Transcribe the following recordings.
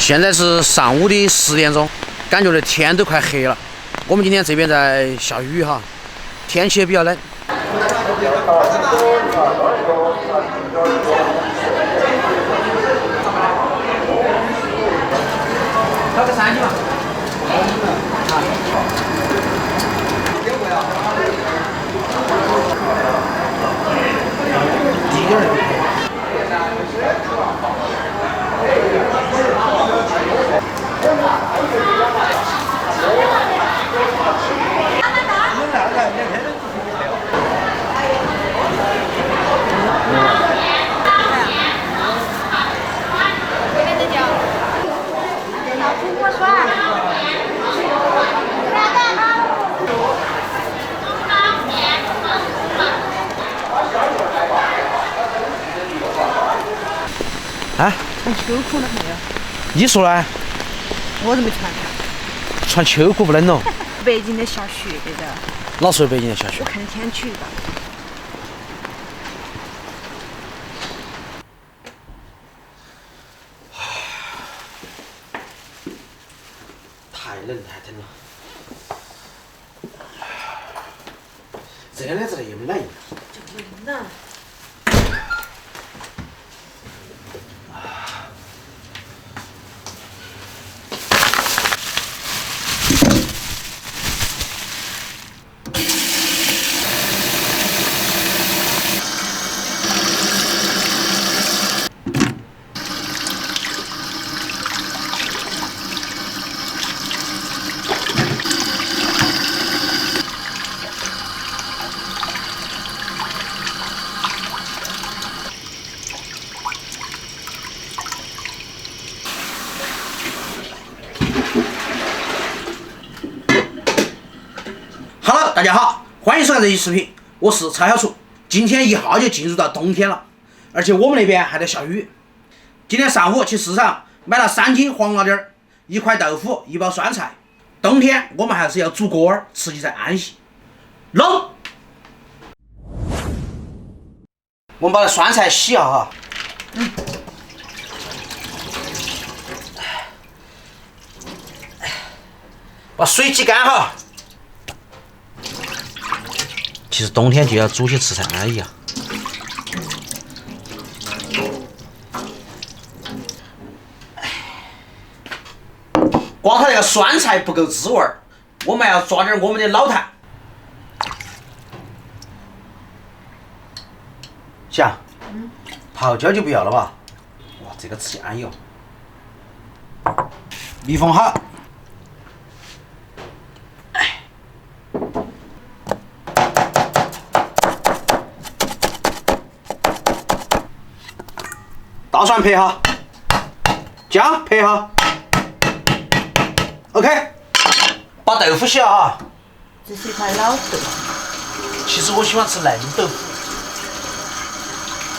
现在是上午的10点钟，感觉这天都快黑了。我们今天这边在下雨哈，天气也比较冷。找个3斤嘛。低点儿。啊？穿秋裤了没有？你说呢？我都没穿。穿秋裤不冷哦。北京在下雪的。哪时候北京在下雪？我看天气预报。太冷太冷了。这个奶子那么冷。就冷了。Hello， 大家好，欢迎收看这期视频，我是蔡小厨。今天一下就进入到冬天了，而且我们那边还在下雨。今天上午去市场买了3斤黄辣丁儿，1块豆腐，1包酸菜。冬天我们还是要煮锅儿，吃起才安心。弄！我们把那酸菜洗一下哈。把水挤干哈。其实冬天就要煮些吃菜安逸啊。光它那个酸菜不够滋味儿，我们要抓点我们的老坛。想，泡椒就不要了吧？哇，这个吃起安逸哦。密封好。大蒜拍哈，姜拍哈 ，OK， 把豆腐洗了哈。这是一块老豆腐。其实我喜欢吃嫩豆腐。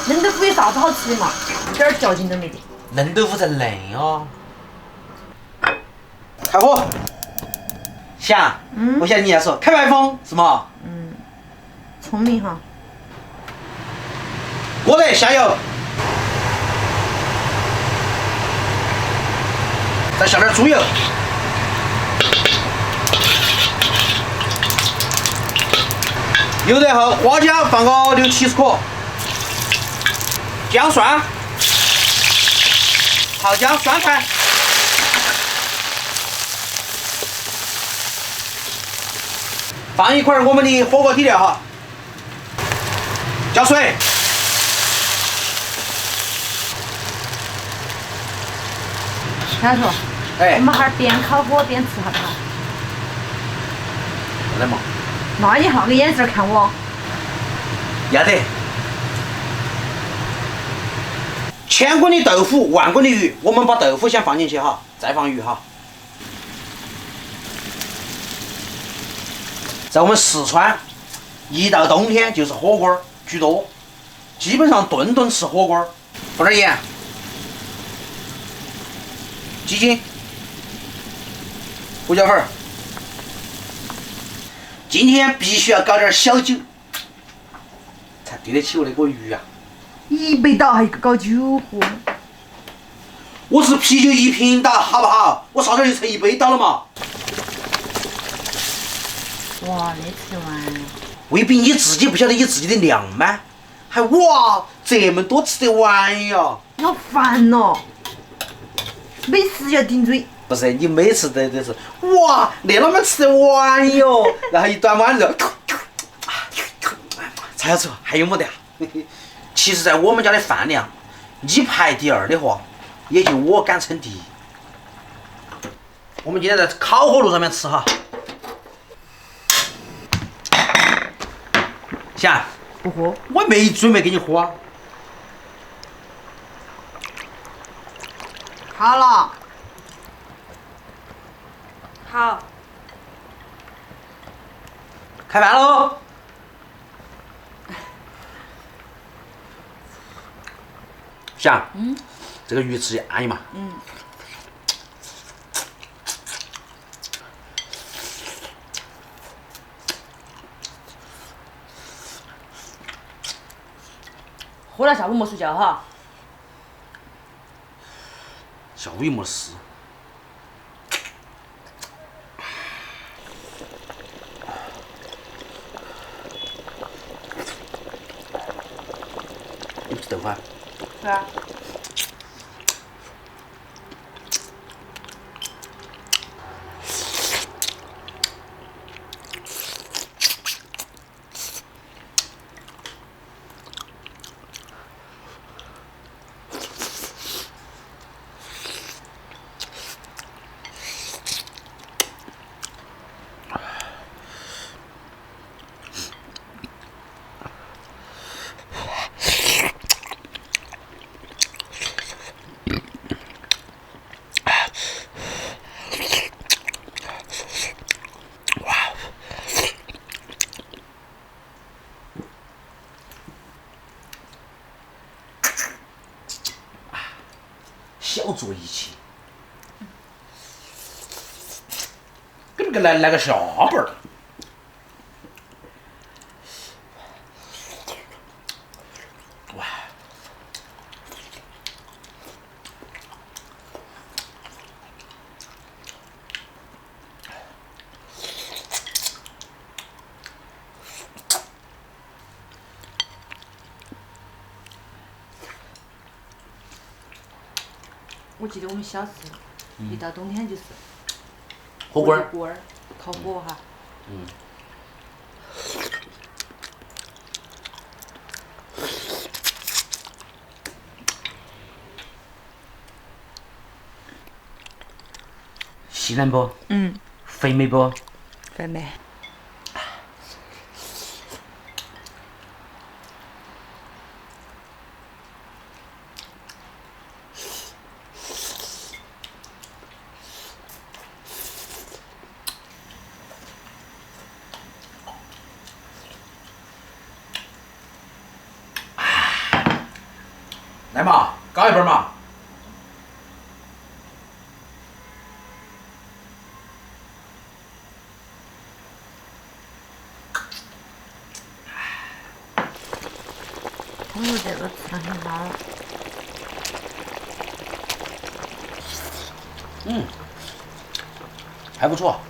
嫩豆腐有啥子好吃的嘛？一点嚼劲都没得。嫩豆腐才嫩哦。开火。想，我晓得你要说开排风是吗？聪明哈。锅热下油。再下点猪油，油热后，花椒放个60-70颗，姜蒜、泡姜、酸菜，放一块我们的火锅底料哈，加水。小厨，哎，我们哈儿边烤火边吃好不好？要得嘛？那你换个眼神看我。要得。千滚的豆腐，万滚的鱼。我们把豆腐先放进去哈，再放鱼哈。在我们四川，一到冬天就是火锅居多，基本上顿顿吃火锅。放点盐。鸡精、胡椒粉。今天必须要搞点小酒，才对得起我那个鱼啊！100刀还搞酒喝。我是啤酒1瓶到，好不好？我烧点就成1杯到了嘛。哇，那吃完。未必你自己不晓得你自己的量吗？还哇，这么多吃得完呀？好烦哦，每次要顶嘴。不是，你每次都是哇，那啷么吃得完哟？然后一端碗就，才要吃，还有没得啊？其实，在我们家的饭量，你排第2的话，也就我敢称第1。我们今天在烤火炉上面吃哈。霞，不喝。我没准备给你喝啊。好了。好。开饭喽！霞，这个鱼吃的安逸嘛。喝了下午没睡觉哈。下午又没事。你不吃豆腐啊？对啊。小坐一起，给那个来个下巴儿。哇！我记得我们小时候，一到冬天就是火锅儿。锅儿，烤火哈。细嫩不？肥美不？肥美。来嘛，搞一份嘛。我这个吃的很好。还不错。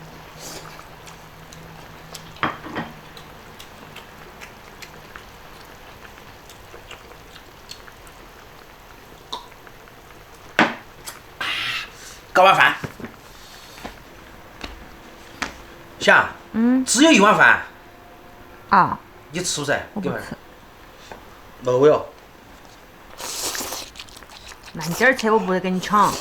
搞碗饭。霞，只有1碗饭，啊，你吃不噻？给份儿。我不吃。漏哟。慢点儿吃，我不会跟你抢。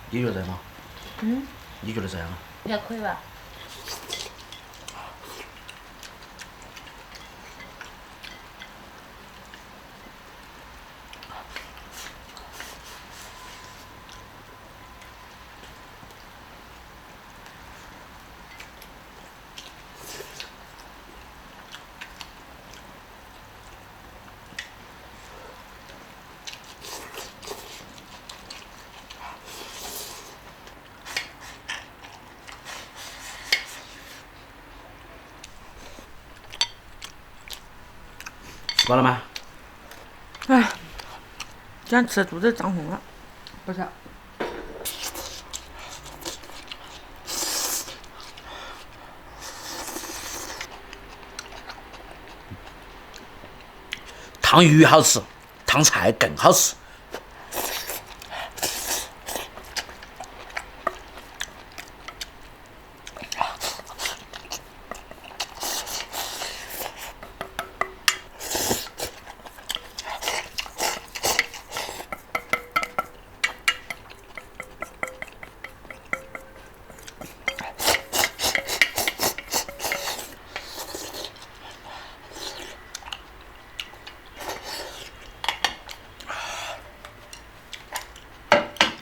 你觉得呢？你觉得这样啊？应该可以吧？吃饱了吗？哎，今天吃的肚子胀红了，不是？烫鱼好吃，烫菜更好吃。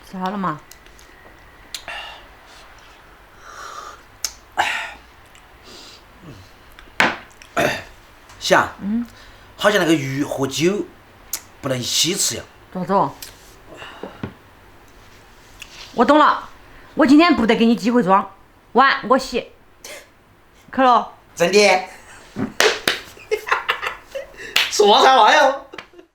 吃好了吗？想，好像那个鱼和酒不能一起吃呀。咋子哦？我懂了，我今天不得给你机会装，碗我洗。可乐，真的？说啥话哟？